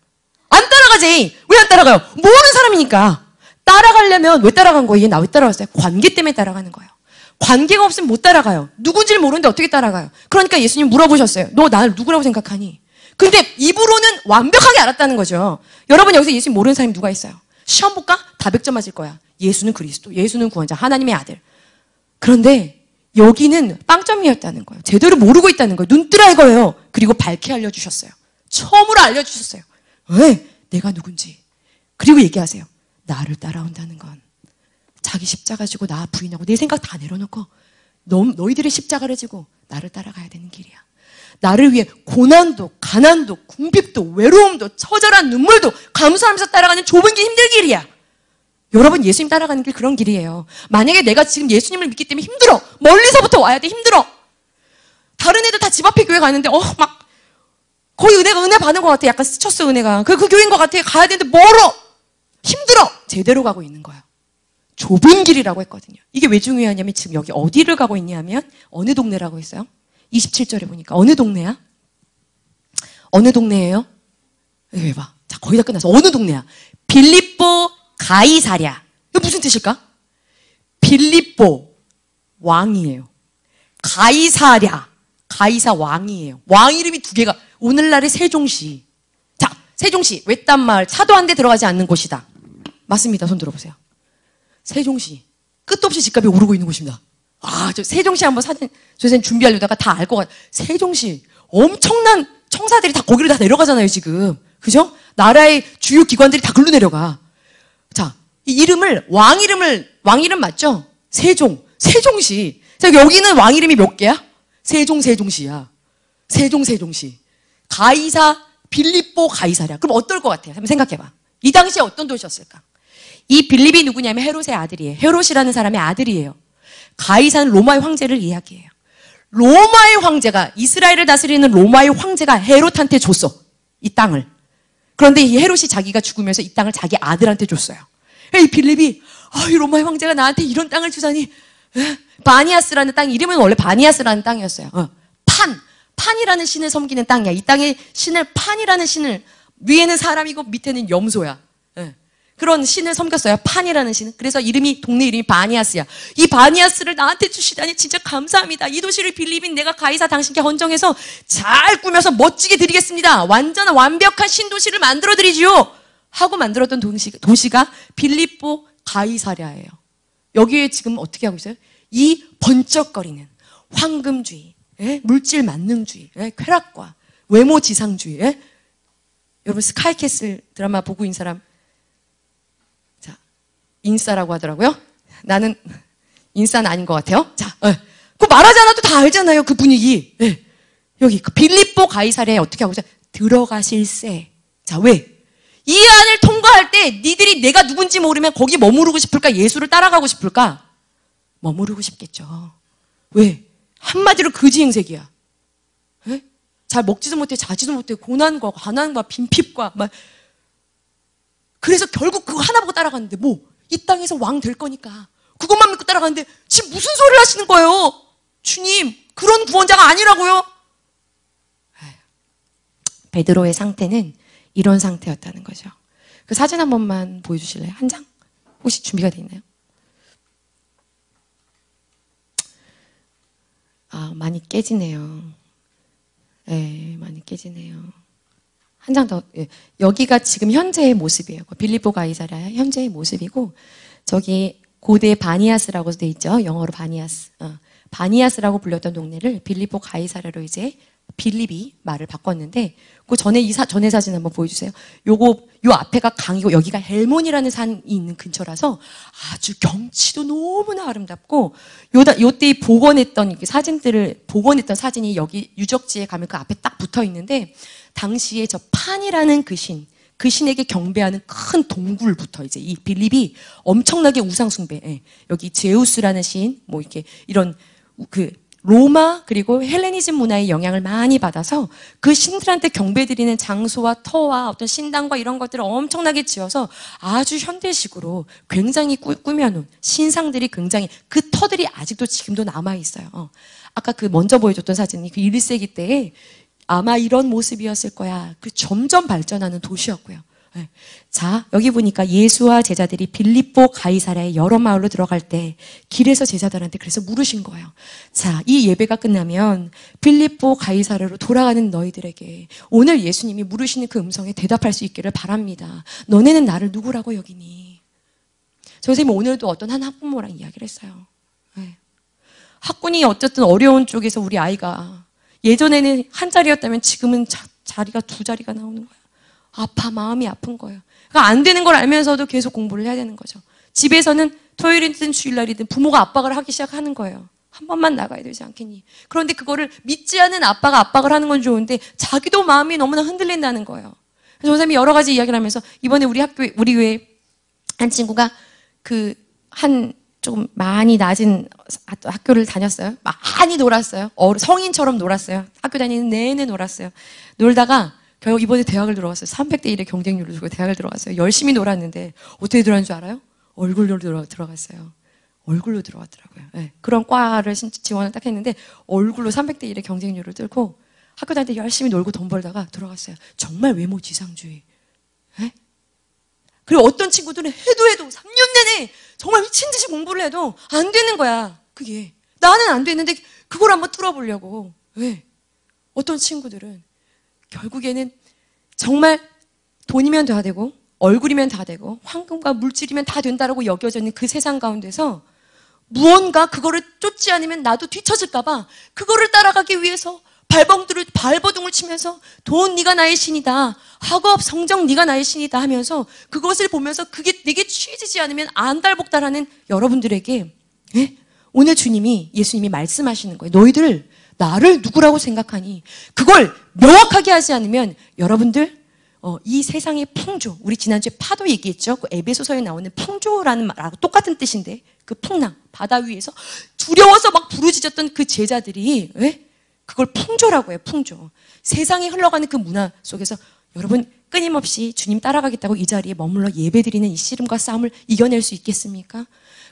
안 따라가지. 왜 안 따라가요? 모르는 사람이니까. 따라가려면 왜 따라간 거예요? 얘 나 왜 따라갔어요? 관계 때문에 따라가는 거예요. 관계가 없으면 못 따라가요. 누군지를 모르는데 어떻게 따라가요? 그러니까 예수님 물어보셨어요. 너 나를 누구라고 생각하니? 근데 입으로는 완벽하게 알았다는 거죠. 여러분 여기서 예수님 모르는 사람이 누가 있어요? 시험 볼까? 다 100점 맞을 거야. 예수는 그리스도, 예수는 구원자, 하나님의 아들. 그런데 여기는 빵점이었다는 거예요. 제대로 모르고 있다는 거예요. 눈뜨라 이거예요. 그리고 밝게 알려주셨어요. 처음으로 알려주셨어요. 왜? 내가 누군지. 그리고 얘기하세요. 나를 따라온다는 건 자기 십자가 지고 나 부인하고 내 생각 다 내려놓고 너희들의 십자가를 지고 나를 따라가야 되는 길이야. 나를 위해 고난도, 가난도, 궁핍도, 외로움도, 처절한 눈물도 감수하면서 따라가는 좁은 길, 힘든 길이야. 여러분 예수님 따라가는 길 그런 길이에요. 만약에 내가 지금 예수님을 믿기 때문에 힘들어. 멀리서부터 와야 돼. 힘들어. 다른 애들 다 집 앞에 교회 가는데 막 거의 은혜 받는 것 같아. 약간 스쳤어 은혜가. 그 교회인 것 같아. 가야 되는데 멀어. 힘들어. 제대로 가고 있는 거야. 좁은 길이라고 했거든요. 이게 왜 중요하냐면 지금 여기 어디를 가고 있냐면 어느 동네라고 했어요? 27절에 보니까 어느 동네야? 어느 동네예요? 여기 봐. 자, 거의 다 끝났어. 어느 동네야? 빌립보 가이사랴. 이거 무슨 뜻일까? 빌립보 왕이에요. 가이사랴. 가이사 왕이에요. 왕 이름이 두 개가 오늘날의 세종시. 자, 세종시 외딴 마을 차도 한 대 들어가지 않는 곳이다. 맞습니다. 손 들어보세요. 세종시 끝도 없이 집값이 오르고 있는 곳입니다. 아, 저 세종시 한번 사진 선생님 준비하려다가 다 알 것 같아요. 세종시 엄청난 청사들이 다 거기로 다 내려가잖아요 지금. 그죠? 나라의 주요 기관들이 다 글로 내려가. 자, 이 이름을 왕 이름 맞죠? 세종시. 자, 여기는 왕 이름이 몇 개야? 세종시야. 세종시. 가이사 빌립보 가이사랴. 그럼 어떨 것 같아요? 한번 생각해봐. 이 당시에 어떤 도시였을까? 이 빌립이 누구냐면 헤롯의 아들이에요. 헤롯이라는 사람의 아들이에요. 가이사는 로마의 황제를 이야기해요. 로마의 황제가 이스라엘을 다스리는 로마의 황제가 헤롯한테 줬어. 이 땅을. 그런데 이 헤롯이 자기가 죽으면서 이 땅을 자기 아들한테 줬어요. 이 빌립이 이 로마의 황제가 나한테 이런 땅을 주다니. 바니아스라는 땅 이름은 원래 바니아스라는 땅이었어요. 판이라는 신을 섬기는 땅이야. 이 땅의 신을 판이라는 신을 위에는 사람이고 밑에는 염소야. 그런 신을 섬겼어요. 판이라는 신을. 그래서 동네 이름이 바니아스야. 이 바니아스를 나한테 주시다니 진짜 감사합니다. 이 도시를 빌립인 내가 가이사 당신께 헌정해서 잘 꾸며서 멋지게 드리겠습니다. 완벽한 신도시를 만들어 드리지요. 하고 만들었던 도시가 빌립보 가이사랴예요. 여기에 지금 어떻게 하고 있어요? 이 번쩍거리는 황금주의, 물질 만능주의, 쾌락과 외모 지상주의. 여러분 스카이캐슬 드라마 보고 있는 사람 인싸라고 하더라고요. 나는 인싸는 아닌 것 같아요. 자, 그거 말하지 않아도 다 알잖아요. 그 분위기. 여기 그 빌립보 가이사랴에 어떻게 하고 있어요? 들어가실세. 자, 왜? 이 안을 통과할 때 니들이 내가 누군지 모르면 거기 머무르고 싶을까? 예수를 따라가고 싶을까? 머무르고 싶겠죠. 왜? 한마디로 거지 행색이야. 잘 먹지도 못해, 자지도 못해, 고난과 가난과 빈핍과 막. 그래서 결국 그거 하나 보고 따라갔는데 이 땅에서 왕 될 거니까 그것만 믿고 따라가는데 지금 무슨 소리를 하시는 거예요? 주님, 그런 구원자가 아니라고요? 베드로의 상태는 이런 상태였다는 거죠. 그 사진 한 번만 보여주실래요? 한 장? 혹시 준비가 돼 있나요? 많이 깨지네요. 많이 깨지네요. 한 장 더. 여기가 지금 현재의 모습이에요. 빌립보 가이사랴 현재의 모습이고, 저기 고대 바니아스라고 돼 있죠. 영어로 바니아스. 바니아스라고 불렸던 동네를 빌립보 가이사랴로 이제 빌립이 말을 바꿨는데, 그 전에 전에 사진 한번 보여주세요. 요 앞에가 강이고 여기가 헬몬이라는 산이 있는 근처라서 아주 경치도 너무나 아름답고, 요때 복원했던 복원했던 사진이 여기 유적지에 가면 그 앞에 딱 붙어 있는데, 당시에 저 판이라는 그 신에게 경배하는 큰 동굴부터 이제 이 빌립이 엄청나게 우상숭배, 여기 제우스라는 신, 이렇게 이런 로마 그리고 헬레니즘 문화의 영향을 많이 받아서 그 신들한테 경배드리는 장소와 터와 어떤 신당과 이런 것들을 엄청나게 지어서 아주 현대식으로 굉장히 꾸며놓은 신상들이 굉장히, 그 터들이 아직도 지금도 남아있어요. 아까 먼저 보여줬던 사진이 1세기 때에 아마 이런 모습이었을 거야. 점점 발전하는 도시였고요. 네. 자, 여기 보니까 예수와 제자들이 빌립보 가이사랴의 여러 마을로 들어갈 때 길에서 제자들한테 그래서 물으신 거예요. 자, 이 예배가 끝나면 빌립보 가이사랴로 돌아가는 너희들에게 오늘 예수님이 물으시는 그 음성에 대답할 수 있기를 바랍니다. 너네는 나를 누구라고 여기니? 저 선생님이 오늘도 어떤 한 학부모랑 이야기를 했어요. 네. 학군이 어쨌든 어려운 쪽에서 우리 아이가 예전에는 한 자리였다면 지금은 자리가 두 자리가 나오는 거야. 마음이 아픈 거예요. 그러니까 안 되는 걸 알면서도 계속 공부를 해야 되는 거죠. 집에서는 토요일이든 주일날이든 부모가 압박을 하기 시작하는 거예요. 한 번만 나가야 되지 않겠니? 그런데 그거를 믿지 않는 아빠가 압박을 하는 건 좋은데 자기도 마음이 너무나 흔들린다는 거예요. 그래서 선생님이 여러 가지 이야기를 하면서 이번에 우리 교회 한 친구가 조금 많이 낮은 학교를 다녔어요. 많이 놀았어요. 성인처럼 놀았어요. 학교 다니는 내내 놀았어요. 놀다가 결국 이번에 대학을 들어갔어요. 300대 1의 경쟁률을 두고 대학을 들어갔어요. 열심히 놀았는데 어떻게 들어간 줄 알아요? 얼굴로 들어갔어요. 얼굴로 들어갔더라고요. 네. 그런 과를 지원을 딱 했는데 얼굴로 300대 1의 경쟁률을 뚫고 학교 다닐 때 열심히 놀고 돈 벌다가 들어갔어요. 정말 외모 지상주의. 네? 그리고 어떤 친구들은 해도 3년 내내 정말 미친 듯이 공부를 해도 안 되는 거야. 그게. 나는 안 되는데 그걸 한번 뚫어보려고. 왜? 어떤 친구들은 결국에는 정말 돈이면 다 되고 얼굴이면 다 되고 황금과 물질이면 다 된다라고 여겨져 있는 그 세상 가운데서 무언가 그거를 쫓지 않으면 나도 뒤처질까 봐 그거를 따라가기 위해서 발버둥을 치면서 돈 네가 나의 신이다. 학업 성적 네가 나의 신이다 하면서 그것을 보면서 그게 내게 취해지지 않으면 안달복달하는 여러분들에게 오늘 예수님이 말씀하시는 거예요. 너희들 나를 누구라고 생각하니? 그걸 명확하게 하지 않으면 여러분들 이 세상의 풍조, 우리 지난주에 파도 얘기했죠. 그 에베소서에 나오는 풍조라는 말하고 똑같은 뜻인데 그 풍랑, 바다 위에서 두려워서 막 부르짖었던 그 제자들이 그걸 풍조라고 해요. 풍조. 세상에 흘러가는 그 문화 속에서 여러분 끊임없이 주님 따라가겠다고 이 자리에 머물러 예배드리는 이 씨름과 싸움을 이겨낼 수 있겠습니까?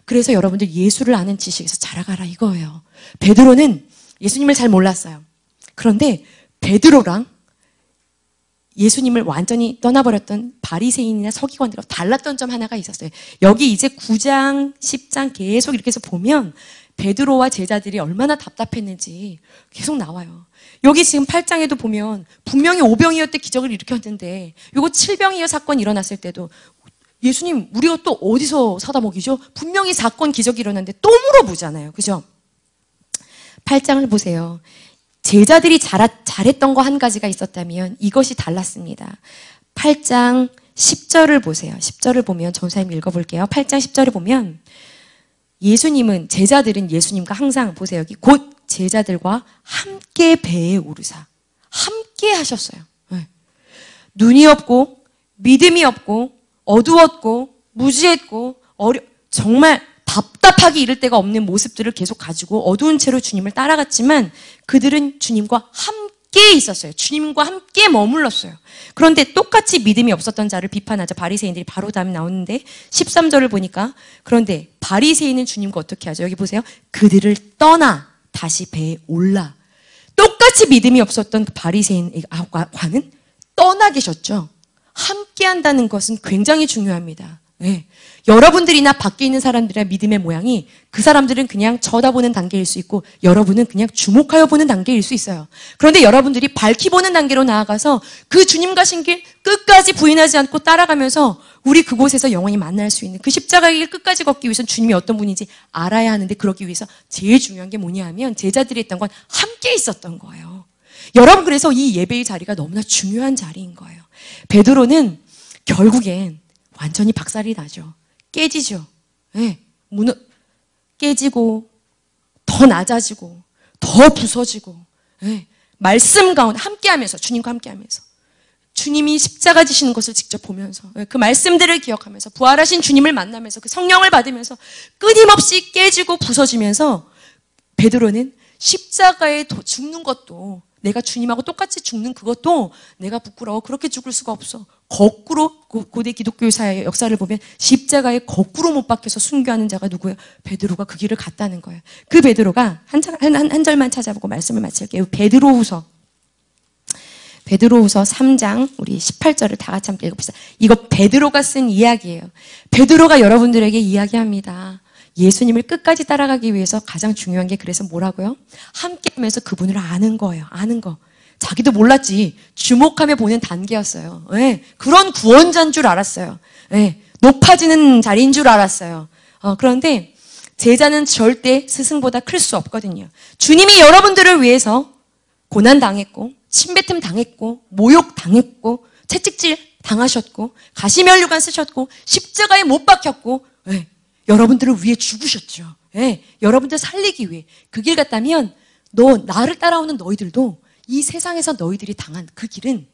그래서 여러분들 예수를 아는 지식에서 자라가라 이거예요. 베드로는 예수님을 잘 몰랐어요. 그런데 베드로랑 예수님을 완전히 떠나버렸던 바리새인이나 서기관들과 달랐던 점 하나가 있었어요. 여기 이제 9장, 10장 계속 이렇게 해서 보면 베드로와 제자들이 얼마나 답답했는지 계속 나와요. 여기 지금 8장에도 보면 분명히 오병이어 때 기적을 일으켰는데 이거 7병이어 사건이 일어났을 때도 예수님 우리가 또 어디서 사다 먹이죠? 분명히 사건 기적이 일어났는데 또 물어보잖아요. 그죠? 8장을 보세요. 제자들이 잘했던 거 한 가지가 있었다면 이것이 달랐습니다. 8장 10절을 보세요. 10절을 보면 전사님 읽어볼게요. 8장 10절을 보면 제자들은 예수님과 항상 보세요. 여기 곧 제자들과 함께 배에 오르사 함께 하셨어요. 네. 눈이 없고 믿음이 없고 어두웠고 무지했고 정말 답답하기 이를 데가 없는 모습들을 계속 가지고 어두운 채로 주님을 따라갔지만 그들은 주님과 함께 있었어요. 주님과 함께 머물렀어요. 그런데 똑같이 믿음이 없었던 자를 비판하자 바리새인들이 바로 다음에 나오는데 13절을 보니까 그런데 바리새인은 주님과 어떻게 하죠? 여기 보세요. 그들을 떠나 다시 배에 올라. 똑같이 믿음이 없었던 바리새인과는 떠나 계셨죠. 함께 한다는 것은 굉장히 중요합니다. 네. 여러분들이나 밖에 있는 사람들의 믿음의 모양이 그 사람들은 그냥 쳐다보는 단계일 수 있고 여러분은 그냥 주목하여 보는 단계일 수 있어요. 그런데 여러분들이 밝히 보는 단계로 나아가서 그 주님 가신 길 끝까지 부인하지 않고 따라가면서 우리 그곳에서 영원히 만날 수 있는 그 십자가의 길 끝까지 걷기 위해서는 주님이 어떤 분인지 알아야 하는데 그러기 위해서 제일 중요한 게 뭐냐 하면 제자들이 했던 건 함께 있었던 거예요. 여러분 그래서 이 예배의 자리가 너무나 중요한 자리인 거예요. 베드로는 결국엔 완전히 박살이 나죠. 깨지죠. 네. 깨지고 더 낮아지고 더 부서지고 네. 말씀 가운데 함께하면서 주님과 함께하면서 주님이 십자가 지시는 것을 직접 보면서 그 말씀들을 기억하면서 부활하신 주님을 만나면서 그 성령을 받으면서 끊임없이 깨지고 부서지면서 베드로는 십자가에 죽는 것도 내가 주님하고 똑같이 죽는 그것도 내가 부끄러워 그렇게 죽을 수가 없어. 거꾸로 고대 기독교사의 역사를 보면 십자가에 거꾸로 못 박혀서 순교하는 자가 누구예요? 베드로가 그 길을 갔다는 거예요. 그 베드로가 한 절만 찾아보고 말씀을 마칠게요. 베드로후서 베드로후서 3장 우리 18절을 다 같이 함께 읽어봅시다. 이거 베드로가 쓴 이야기예요. 베드로가 여러분들에게 이야기합니다. 예수님을 끝까지 따라가기 위해서 가장 중요한 게 그래서 뭐라고요? 함께 하면서 그분을 아는 거예요. 아는 거. 자기도 몰랐지. 주목하며 보는 단계였어요. 네, 그런 구원자인 줄 알았어요. 네, 높아지는 자리인 줄 알았어요. 그런데 제자는 절대 스승보다 클 수 없거든요. 주님이 여러분들을 위해서 고난당했고 침뱉음 당했고 모욕 당했고 채찍질 당하셨고 가시면류관 쓰셨고 십자가에 못 박혔고 네, 여러분들을 위해 죽으셨죠. 네, 여러분들 살리기 위해 그 길 갔다면 나를 따라오는 너희들도 이 세상에서 너희들이 당한 그 길은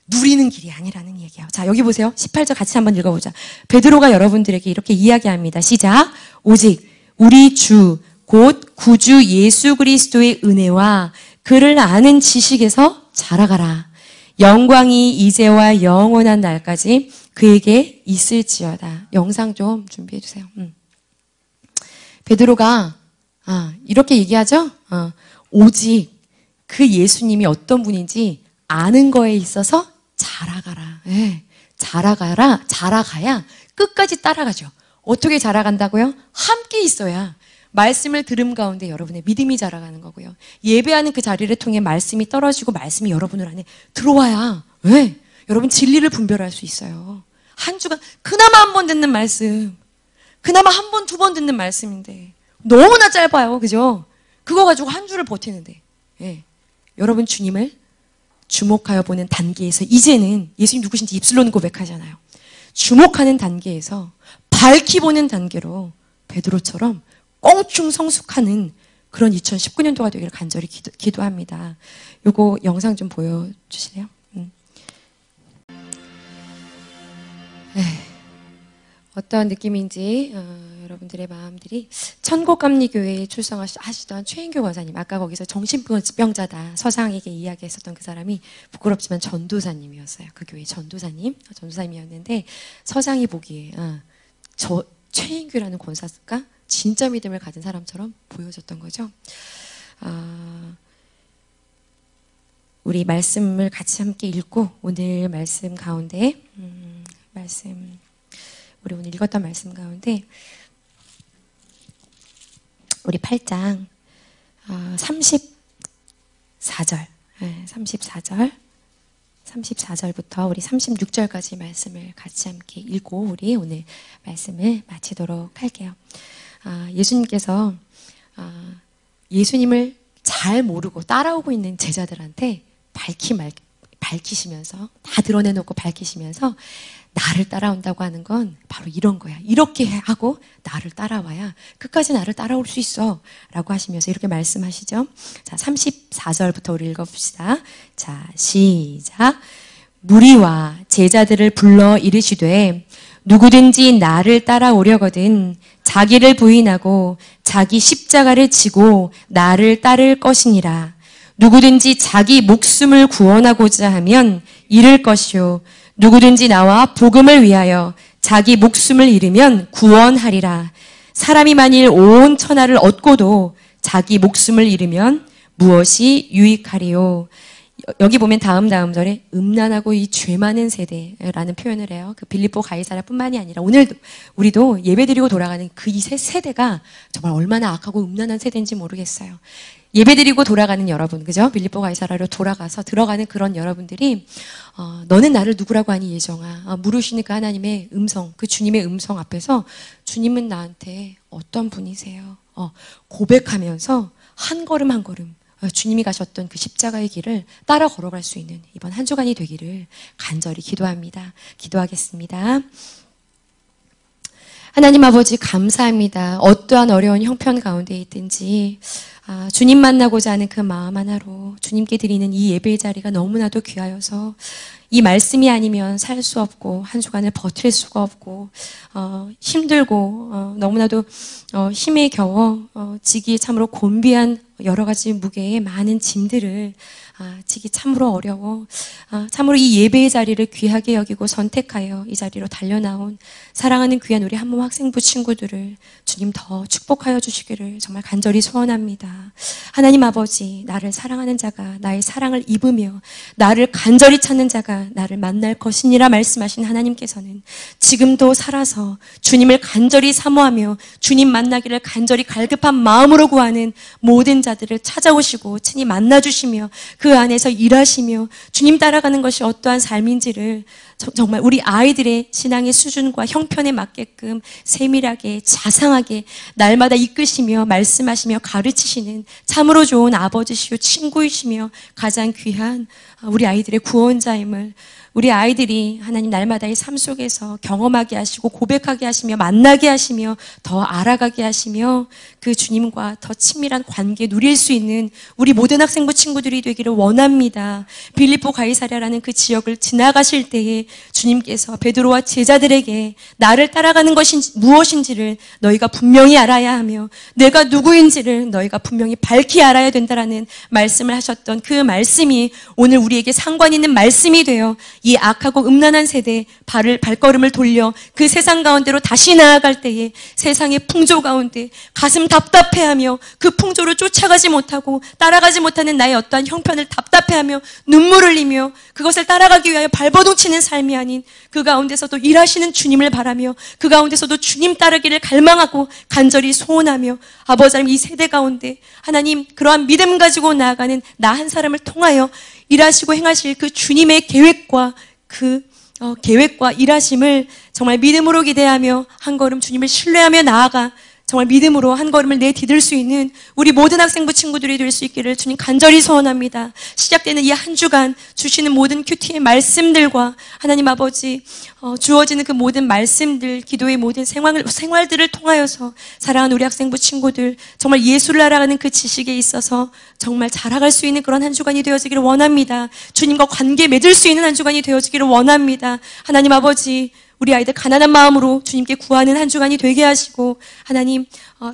누리는 길이 아니라는 얘기예요. 자, 여기 보세요. 18절 같이 한번 읽어보자. 베드로가 여러분들에게 이렇게 이야기합니다. 시작. 오직 우리 주 곧 구주 예수 그리스도의 은혜와 그를 아는 지식에서 자라가라. 영광이 이제와 영원한 날까지 그에게 있을지어다. 영상 좀 준비해 주세요. 베드로가 이렇게 얘기하죠. 오직 그 예수님이 어떤 분인지 아는 거에 있어서 자라가라. 네, 자라가야 끝까지 따라가죠. 어떻게 자라간다고요? 함께 있어야 말씀을 들음 가운데 여러분의 믿음이 자라가는 거고요. 예배하는 그 자리를 통해 말씀이 떨어지고 말씀이 여러분들 안에 들어와야 네, 여러분 진리를 분별할 수 있어요. 한 주간 그나마 한 번 듣는 말씀, 그나마 한 번, 두 번 듣는 말씀인데 너무나 짧아요. 그죠? 그거 가지고 한 주를 버티는데 네, 여러분 주님을 주목하여 보는 단계에서 이제는 예수님 누구신지 입술로는 고백하잖아요. 주목하는 단계에서 밝히 보는 단계로 베드로처럼 껑충 성숙하는 그런 2019년도가 되기를 간절히 기도합니다. 요거 영상 좀 보여주실래요? 어떤 느낌인지 여러분들의 마음들이 천국감리교회에 출석하시던 최인교 권사님, 아까 거기서 정신병자다 서상에게 이야기했었던 그 사람이 부끄럽지만 전도사님이었어요. 그 교회 전도사님이었는데 서상이 보기에 최인교라는 권사가 진짜 믿음을 가진 사람처럼 보여졌던 거죠. 우리 말씀을 같이 함께 읽고 오늘 말씀 가운데 우리 오늘 읽었던 말씀 가운데 우리 8장 34절부터 우리 36절까지 말씀을 같이 함께 읽고 우리 오늘 말씀을 마치도록 할게요. 예수님께서 예수님을 잘 모르고 따라오고 있는 제자들한테 밝히시면서 다 드러내놓고 밝히시면서 나를 따라온다고 하는 건 바로 이런 거야. 이렇게 하고 나를 따라와야 끝까지 나를 따라올 수 있어 라고 하시면서 이렇게 말씀하시죠. 자, 34절부터 우리 읽어봅시다. 자, 시작. 무리와 제자들을 불러 이르시되 누구든지 나를 따라오려거든 자기를 부인하고 자기 십자가를 지고 나를 따를 것이니라. 누구든지 자기 목숨을 구원하고자 하면 잃을 것이요 누구든지 나와 복음을 위하여 자기 목숨을 잃으면 구원하리라. 사람이 만일 온 천하를 얻고도 자기 목숨을 잃으면 무엇이 유익하리요. 여기 보면 다음 절에 음란하고 이 죄 많은 세대라는 표현을 해요. 그 빌립보 가이사랴뿐만이 아니라 오늘도 우리도 예배드리고 돌아가는 그 이 세대가 정말 얼마나 악하고 음란한 세대인지 모르겠어요. 예배드리고 돌아가는 여러분, 그죠? 빌립보 가이사랴로 돌아가서 들어가는 그런 여러분들이 너는 나를 누구라고 하니 예정아, 물으시는 그 하나님의 음성, 그 주님의 음성 앞에서 주님은 나한테 어떤 분이세요? 고백하면서 한 걸음 한 걸음 주님이 가셨던 그 십자가의 길을 따라 걸어갈 수 있는 이번 한 주간이 되기를 간절히 기도합니다. 기도하겠습니다. 하나님 아버지 감사합니다. 어떠한 어려운 형편 가운데 있든지 주님 만나고자 하는 그 마음 하나로 주님께 드리는 이 예배의 자리가 너무나도 귀하여서 이 말씀이 아니면 살 수 없고 한 주간을 버틸 수가 없고 힘들고 너무나도 힘에 겨워 지기에 참으로 곤비한 여러 가지 무게의 많은 짐들을 지기 참으로 어려워. 참으로 이 예배의 자리를 귀하게 여기고 선택하여 이 자리로 달려나온 사랑하는 귀한 우리 한몸 학생부 친구들을 주님 더 축복하여 주시기를 정말 간절히 소원합니다. 하나님 아버지, 나를 사랑하는 자가 나의 사랑을 입으며 나를 간절히 찾는 자가 나를 만날 것이니라 말씀하신 하나님께서는 지금도 살아서 주님을 간절히 사모하며 주님 만나기를 간절히 갈급한 마음으로 구하는 모든 자들을 찾아오시고 친히 만나주시며 그 안에서 일하시며 주님 따라가는 것이 어떠한 삶인지를 정말 우리 아이들의 신앙의 수준과 형편에 맞게끔 세밀하게 자상하게 날마다 이끄시며 말씀하시며 가르치시는 참으로 좋은 아버지시요 친구이시며 가장 귀한 우리 아이들의 구원자임을 우리 아이들이 하나님 날마다의 삶 속에서 경험하게 하시고 고백하게 하시며 만나게 하시며 더 알아가게 하시며 그 주님과 더 친밀한 관계 누릴 수 있는 우리 모든 학생부 친구들이 되기를 원합니다. 빌립보 가이사랴라는 그 지역을 지나가실 때에 주님께서 베드로와 제자들에게 나를 따라가는 것이 무엇인지를 너희가 분명히 알아야 하며 내가 누구인지를 너희가 분명히 밝히 알아야 된다라는 말씀을 하셨던 그 말씀이 오늘 우리에게 상관 있는 말씀이 되어 이 악하고 음란한 세대에 발걸음을 돌려 그 세상 가운데로 다시 나아갈 때에 세상의 풍조 가운데 가슴 답답해하며 그 풍조를 쫓아가지 못하고 따라가지 못하는 나의 어떠한 형편을 답답해하며 눈물을 흘리며 그것을 따라가기 위하여 발버둥치는 삶이 아닌 그 가운데서도 일하시는 주님을 바라며 그 가운데서도 주님 따르기를 갈망하고 간절히 소원하며 아버지 하나님 이 세대 가운데 하나님 그러한 믿음 가지고 나아가는 나 한 사람을 통하여 일하시고 행하실 그 주님의 계획과 계획과 일하심을 정말 믿음으로 기대하며 한 걸음 주님을 신뢰하며 나아가 정말 믿음으로 한 걸음을 내디딜 수 있는 우리 모든 학생부 친구들이 될 수 있기를 주님 간절히 소원합니다. 시작되는 이 한 주간 주시는 모든 큐티의 말씀들과 하나님 아버지 주어지는 그 모든 말씀들, 기도의 모든 생활들을 통하여서 사랑하는 우리 학생부 친구들 정말 예수를 알아가는 그 지식에 있어서 정말 자라갈 수 있는 그런 한 주간이 되어지기를 원합니다. 주님과 관계 맺을 수 있는 한 주간이 되어지기를 원합니다. 하나님 아버지 우리 아이들 가난한 마음으로 주님께 구하는 한 주간이 되게 하시고 하나님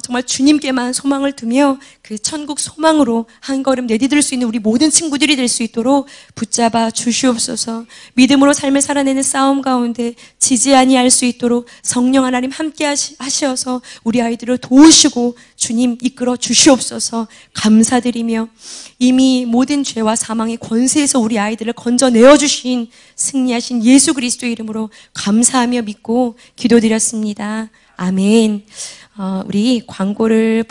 정말 주님께만 소망을 두며 그 천국 소망으로 한 걸음 내디딜 수 있는 우리 모든 친구들이 될 수 있도록 붙잡아 주시옵소서. 믿음으로 삶을 살아내는 싸움 가운데 지지 아니할 수 있도록 성령 하나님 함께 하시어서 우리 아이들을 도우시고 주님 이끌어 주시옵소서. 감사드리며 이미 모든 죄와 사망의 권세에서 우리 아이들을 건져내어 주신 승리하신 예수 그리스도의 이름으로 감사하며 믿고 기도드렸습니다. 아멘. 우리 광고를